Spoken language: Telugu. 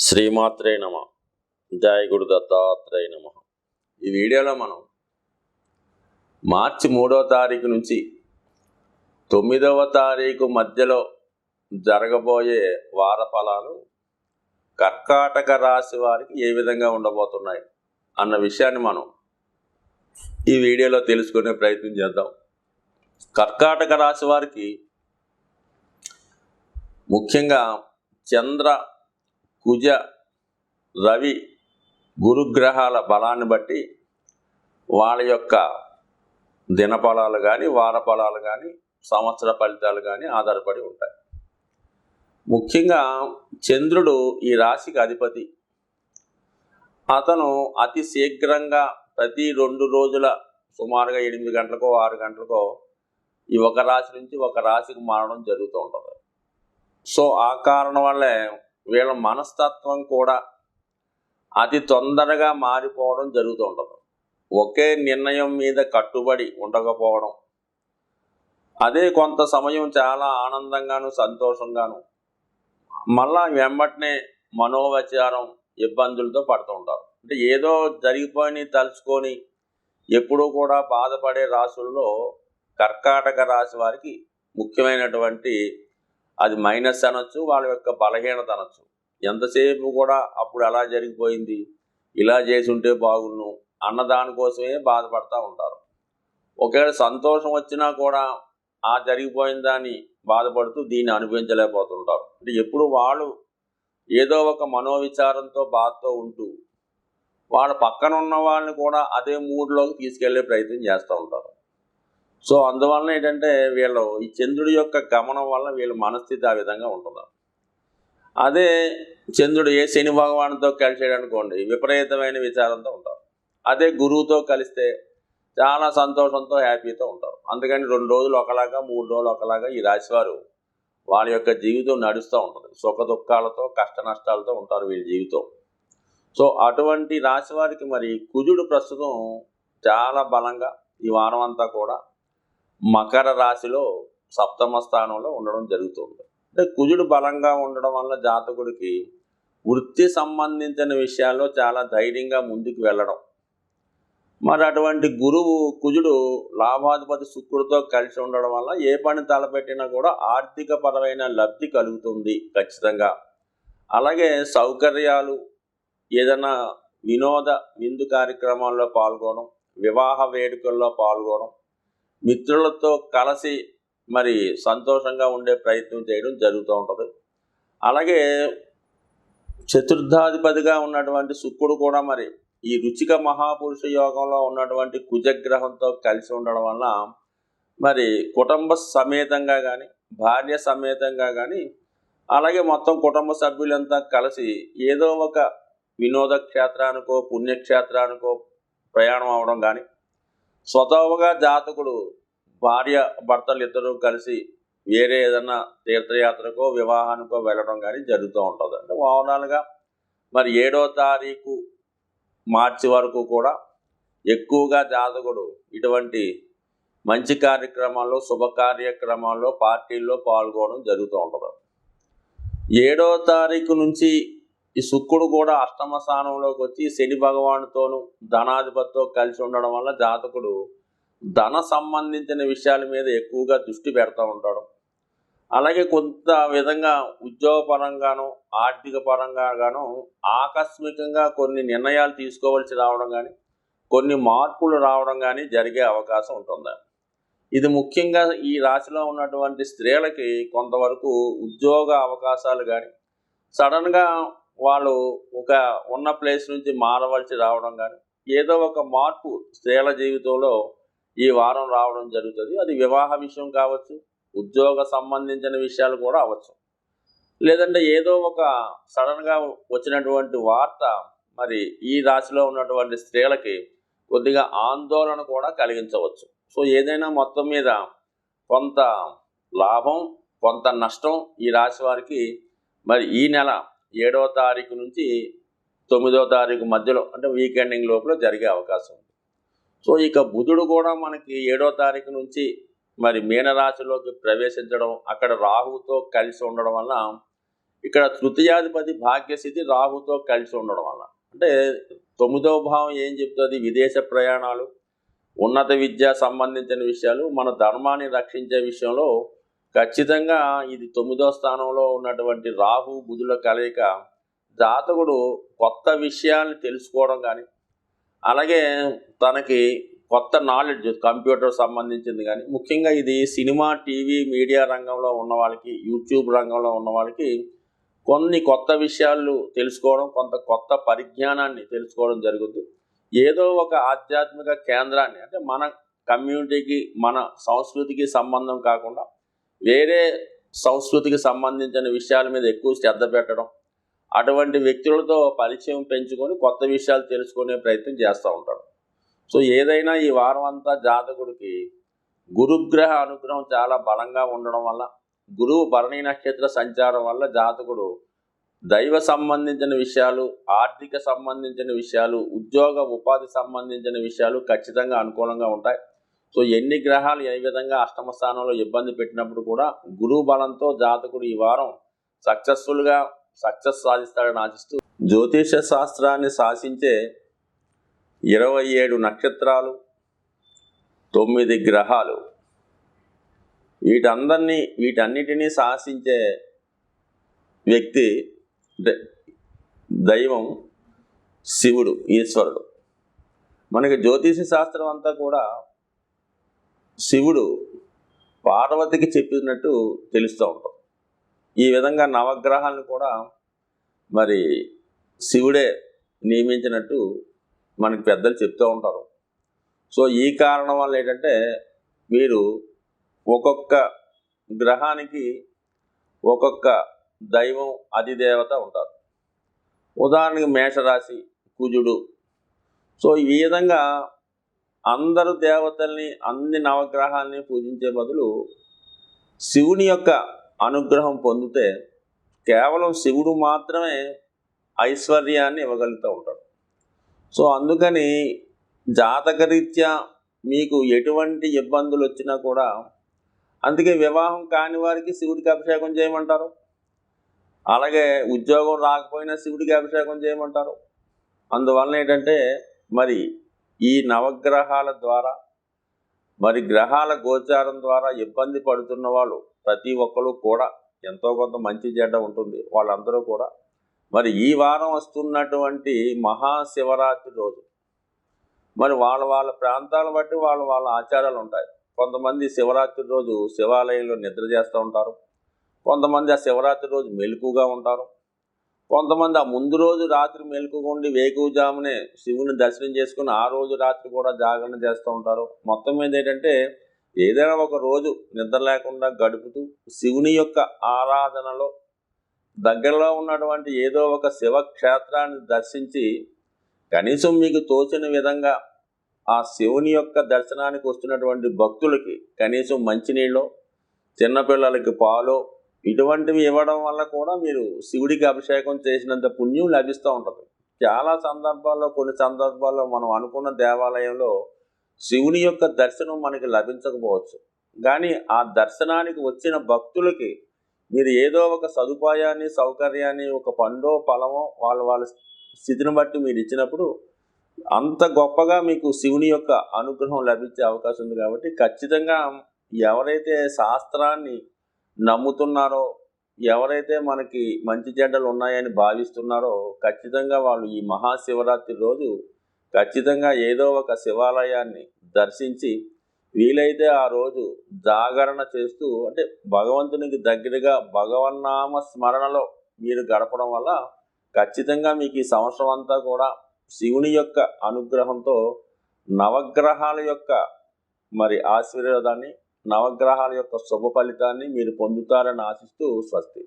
శ్రీమాత్రే నమ. జయ గురు దత్తాత్రేయ నమ. ఈ వీడియోలో మనం మార్చి 3వ తారీఖు నుంచి 9వ తారీఖు మధ్యలో జరగబోయే వార ఫలాలు కర్కాటక రాశి వారికి ఏ విధంగా ఉండబోతున్నాయి అన్న విషయాన్ని మనం ఈ వీడియోలో తెలుసుకునే ప్రయత్నం చేద్దాం. కర్కాటక రాశి వారికి ముఖ్యంగా చంద్ర, కుజ, రవి, గురుగ్రహాల బలాన్ని బట్టి వాళ్ళ యొక్క దినఫలాలు కానీ, వార ఫలాలు కానీ, సంవత్సర ఫలితాలు కానీ ఆధారపడి ఉంటాయి. ముఖ్యంగా చంద్రుడు ఈ రాశికి అధిపతి. అతను అతి శీఘ్రంగా ప్రతి 2 రోజుల సుమారుగా 8 గంటలకో 6 గంటలకో ఈ ఒక రాశి నుంచి ఒక రాశికి మారడం జరుగుతూ ఉంటుంది. సో ఆ కారణం వల్లే వీళ్ళ మనస్తత్వం కూడా అతి తొందరగా మారిపోవడం జరుగుతూ ఉంటుంది. ఒకే నిర్ణయం మీద కట్టుబడి ఉండకపోవడం, అదే కొంత సమయం చాలా ఆనందంగాను సంతోషంగాను మళ్ళా వెంబటనే మనోవిచారం ఇబ్బందులతో పడుతూ ఉంటారు. అంటే ఏదో జరిగిపోయి తలుచుకొని ఎప్పుడూ కూడా బాధపడే రాశుల్లో కర్కాటక రాశి వారికి ముఖ్యమైనటువంటి అది మైనస్ అనొచ్చు, వాళ్ళ యొక్క బలహీనత అనొచ్చు. ఎంతసేపు కూడా అప్పుడు అలా జరిగిపోయింది, ఇలా చేసి ఉంటే బాగున్ను అన్న దానికోసమే బాధపడుతూ ఉంటారు. ఒకవేళ సంతోషం వచ్చినా కూడా ఆ జరిగిపోయిన దాన్ని బాధపడుతూ దీన్ని అనుభవించలేకపోతుంటారు. అంటే ఎప్పుడు వాళ్ళు ఏదో ఒక మనోవిచారంతో బాధతో ఉంటూ వాళ్ళ పక్కన ఉన్న వాళ్ళని కూడా అదే మూడ్లోకి తీసుకెళ్లే ప్రయత్నం చేస్తూ ఉంటారు. సో అందువలన ఏంటంటే వీళ్ళు ఈ చంద్రుడి యొక్క గమనం వల్ల వీళ్ళ మనస్థితి ఆ విధంగా ఉంటుంది. అదే చంద్రుడు ఏ శని భగవానుతో కలిసాడు అనుకోండి, విపరీతమైన విచారంతో ఉంటారు. అదే గురువుతో కలిస్తే చాలా సంతోషంతో హ్యాపీతో ఉంటారు. అందుకని 2 రోజులు ఒకలాగా 3 రోజులు ఒకలాగా ఈ రాశివారు వాళ్ళ యొక్క జీవితం నడుస్తూ ఉంటుంది. సుఖ దుఃఖాలతో కష్ట నష్టాలతో ఉంటారు వీళ్ళ జీవితం. సో అటువంటి రాశి వారికి మరి కుజుడు ప్రస్తుతం చాలా బలంగా ఈ వారం అంతా కూడా మకర రాశిలో 7వ స్థానంలో ఉండడం జరుగుతుంది. అంటే కుజుడు బలంగా ఉండడం వల్ల జాతకుడికి వృత్తి సంబంధించిన విషయాల్లో చాలా ధైర్యంగా ముందుకు వెళ్ళడం, మరి అటువంటి కుజుడు లాభాధిపతి శుక్రుడితో కలిసి ఉండడం వల్ల ఏ పని తలపెట్టినా కూడా ఆర్థిక పరమైన లబ్ధి కలుగుతుంది ఖచ్చితంగా. అలాగే సౌకర్యాలు, ఏదైనా వినోద విందు కార్యక్రమాల్లో పాల్గొనడం, వివాహ వేడుకల్లో పాల్గొనడం, మిత్రులతో కలిసి మరి సంతోషంగా ఉండే ప్రయత్నం చేయడం జరుగుతూ ఉంటుంది. అలాగే చతుర్థాధిపతిగా ఉన్నటువంటి శుక్రుడు కూడా మరి ఈ రుచిక మహాపురుష యోగంలో ఉన్నటువంటి కుజగ్రహంతో కలిసి ఉండడం వల్ల మరి కుటుంబ సమేతంగా కానీ, భార్య సమేతంగా కానీ, అలాగే మొత్తం కుటుంబ సభ్యులంతా కలిసి ఏదో ఒక వినోద క్షేత్రానికో పుణ్యక్షేత్రానికో ప్రయాణం అవడం కానీ, స్వతహాగా జాతకుడు భార్య భర్తలు ఇద్దరూ కలిసి వేరే ఏదైనా తీర్థయాత్రకో వివాహానికో వెళ్ళడం కానీ జరుగుతూ ఉంటుంది. అంటే ఓవరాల్గా మరి 7వ తారీఖు మార్చి వరకు కూడా ఎక్కువగా జాతకుడు ఇటువంటి మంచి కార్యక్రమాల్లో, శుభ కార్యక్రమాల్లో, పార్టీల్లో పాల్గొనడం జరుగుతూ ఉంటుంది. 7వ తారీఖు నుంచి ఈ శుక్రుడు కూడా 8వ స్థానంలోకి వచ్చి శని భగవానుతోనూ ధనాధిపతితో కలిసి ఉండడం వల్ల జాతకుడు ధన సంబంధించిన విషయాల మీద ఎక్కువగా దృష్టి పెడతా ఉంటాడు. అలాగే కొంత విధంగా ఉద్యోగపరంగానూ ఆర్థిక పరంగానూ ఆకస్మికంగా కొన్ని నిర్ణయాలు తీసుకోవాల్సి రావడం కానీ, కొన్ని మార్పులు రావడం కానీ జరిగే అవకాశం ఉంటుంది. ఇది ముఖ్యంగా ఈ రాశిలో ఉన్నటువంటి స్త్రీలకి కొంతవరకు ఉద్యోగ అవకాశాలు కానీ, సడన్గా వాళ్ళు ఒక ఉన్న ప్లేస్ నుంచి మారవలసి రావడం కానీ, ఏదో ఒక మార్పు స్త్రీల జీవితంలో ఈ వారం రావడం జరుగుతుంది. అది వివాహ విషయం కావచ్చు, ఉద్యోగ సంబంధించిన విషయాలు కూడా అవ్వచ్చు, లేదంటే ఏదో ఒక సడన్గా వచ్చినటువంటి వార్త మరి ఈ రాశిలో ఉన్నటువంటి స్త్రీలకి కొద్దిగా ఆందోళన కూడా కలిగించవచ్చు. సో ఏదైనా మొత్తం మీద కొంత లాభం, కొంత నష్టం ఈ రాశి వారికి మరి ఈ నెల 7వ తారీఖు నుంచి 9వ తారీఖు మధ్యలో, అంటే వీకెండింగ్ లోపల జరిగే అవకాశం ఉంది. సో ఇక బుధుడు కూడా మనకి 7వ తారీఖు నుంచి మరి మీనరాశిలోకి ప్రవేశించడం, అక్కడ రాహువుతో కలిసి ఉండడం వల్ల ఇక్కడ తృతీయాధిపతి భాగ్యస్థితి రాహుతో కలిసి ఉండడం వల్ల, అంటే 9వ భావం ఏం చెప్తుంది? విదేశ ప్రయాణాలు, ఉన్నత విద్య సంబంధించిన విషయాలు, మన ధర్మాన్ని రక్షించే విషయంలో ఖచ్చితంగా ఇది 9వ స్థానంలో ఉన్నటువంటి రాహు బుధుల కలయిక జాతకుడు కొత్త విషయాల్ని తెలుసుకోవడం కానీ, అలాగే తనకి కొత్త నాలెడ్జ్ కంప్యూటర్ సంబంధించింది కానీ, ముఖ్యంగా ఇది సినిమా, టీవీ, మీడియా రంగంలో ఉన్న వాళ్ళకి, యూట్యూబ్ రంగంలో ఉన్న వాళ్ళకి కొన్ని కొత్త విషయాలు తెలుసుకోవడం, కొంత కొత్త పరిజ్ఞానాన్ని తెలుసుకోవడం జరుగుతుంది. ఏదో ఒక ఆధ్యాత్మిక కేంద్రాన్ని, అంటే మన కమ్యూనిటీకి, మన సంస్కృతికి సంబంధం కాకుండా వేరే సంస్కృతికి సంబంధించిన విషయాల మీద ఎక్కువ శ్రద్ధ పెట్టడం, అటువంటి వ్యక్తులతో పరిచయం పెంచుకొని కొత్త విషయాలు తెలుసుకునే ప్రయత్నం చేస్తూ ఉంటాడు. సో ఏదైనా ఈ వారం అంతా జాతకుడికి గురుగ్రహ అనుగ్రహం చాలా బలంగా ఉండడం వల్ల, గురువు భరణి నక్షత్ర సంచారం వల్ల జాతకుడు దైవ సంబంధించిన విషయాలు, ఆర్థిక సంబంధించిన విషయాలు, ఉద్యోగ ఉపాధి సంబంధించిన విషయాలు ఖచ్చితంగా అనుకూలంగా ఉంటాయి. సో ఎన్ని గ్రహాలు ఏ విధంగా అష్టమ స్థానంలో ఇబ్బంది పెట్టినప్పుడు కూడా గురువు బలంతో జాతకుడు ఈ వారం సక్సెస్ సాధిస్తాడని ఆశిస్తూ, జ్యోతిష శాస్త్రాన్ని శాసించే 27 నక్షత్రాలు, 9 గ్రహాలు, వీటన్నిటినీ శాసించే వ్యక్తి దైవం శివుడు, ఈశ్వరుడు. మనకి జ్యోతిష శాస్త్రం అంతా కూడా శివుడు పార్వతికి చెప్పినట్టు తెలుస్తూ ఉంటుంది. ఈ విధంగా నవగ్రహాలను కూడా మరి శివుడే నియమించినట్టు మనకి పెద్దలు చెప్తూ ఉంటారు. సో ఈ కారణం వల్ల ఏంటంటే, మీరు ఒక్కొక్క గ్రహానికి ఒక్కొక్క దైవం, అధిదేవత ఉంటారు. ఉదాహరణకి మేషరాశి కుజుడు. సో ఈ విధంగా అందరు దేవతల్ని, అన్ని నవగ్రహాలని పూజించే బదులు శివుని యొక్క అనుగ్రహం పొందితే కేవలం శివుడు మాత్రమే ఐశ్వర్యాన్ని ఇవ్వగలుగుతూ ఉంటాడు. సో అందుకని జాతకరీత్యా మీకు ఎటువంటి ఇబ్బందులు వచ్చినా కూడా, అందుకే వివాహం కాని వారికి శివుడికి అభిషేకం చేయమంటారు, అలాగే ఉద్యోగం రాకపోయినా శివుడికి అభిషేకం చేయమంటారు. అందువలన ఏంటంటే, మరి ఈ నవగ్రహాల ద్వారా, మరి గ్రహాల గోచారం ద్వారా ఇబ్బంది పడుతున్న వాళ్ళు ప్రతి ఒక్కరు కూడా ఎంతో కొంత మంచి చెడ్డ ఉంటుంది. వాళ్ళందరూ కూడా మరి ఈ వారం వస్తున్నటువంటి మహాశివరాత్రి రోజు, మరి వాళ్ళ ప్రాంతాలను బట్టి వాళ్ళ ఆచారాలు ఉంటాయి. కొంతమంది శివరాత్రి రోజు శివాలయంలో నిద్ర చేస్తూ ఉంటారు, కొంతమంది ఆ శివరాత్రి రోజు మెలకుగా ఉంటారు, కొంతమంది ఆ ముందు రోజు రాత్రి మెలకుగా ఉండి వేకువజామునే శివుని దర్శనం చేసుకుని ఆ రోజు రాత్రి కూడా జాగరణ చేస్తూ ఉంటారు. మొత్తం మీద ఏంటంటే, ఏదైనా ఒక రోజు నిద్ర లేకుండా గడుపుతూ శివుని యొక్క ఆరాధనలో దగ్గరలో ఉన్నటువంటి ఏదో ఒక శివక్షేత్రాన్ని దర్శించి, కనీసం మీకు తోచిన విధంగా ఆ శివుని యొక్క దర్శనానికి వస్తున్నటువంటి భక్తులకి కనీసం మంచినీళ్ళు, చిన్నపిల్లలకి పాలు, ఇటువంటివి ఇవ్వడం వల్ల కూడా మీరు శివుడికి అభిషేకం చేసినంత పుణ్యం లభిస్తూ ఉంటుంది. కొన్ని సందర్భాల్లో మనం అనుకున్న దేవాలయంలో శివుని యొక్క దర్శనం మనకి లభించకపోవచ్చు, కానీ ఆ దర్శనానికి వచ్చిన భక్తులకి మీరు ఏదో ఒక సదుపాయాన్ని, సౌకర్యాన్ని, ఒక పండో ఫలమో వాళ్ళ స్థితిని బట్టి మీరు ఇచ్చినప్పుడు అంత గొప్పగా మీకు శివుని యొక్క అనుగ్రహం లభించే అవకాశం ఉంది. కాబట్టి ఖచ్చితంగా ఎవరైతే శాస్త్రాన్ని నమ్ముతున్నారో, ఎవరైతే మనకి మంచి చెడ్డలు ఉన్నాయని భావిస్తున్నారో, ఖచ్చితంగా వాళ్ళు ఈ మహాశివరాత్రి రోజు ఖచ్చితంగా ఏదో ఒక శివాలయాన్ని దర్శించి, వీలైతే ఆ రోజు జాగరణ చేస్తూ, అంటే భగవంతునికి దగ్గరగా భగవన్నామ స్మరణలో మీరు గడపడం వల్ల ఖచ్చితంగా మీకు ఈ సంవత్సరం అంతా కూడా శివుని యొక్క అనుగ్రహంతో నవగ్రహాల యొక్క మరి ఆశీర్వాదాన్ని, నవగ్రహాల యొక్క శుభ ఫలితాన్ని మీరు పొందుతారని ఆశిస్తూ స్వస్తి.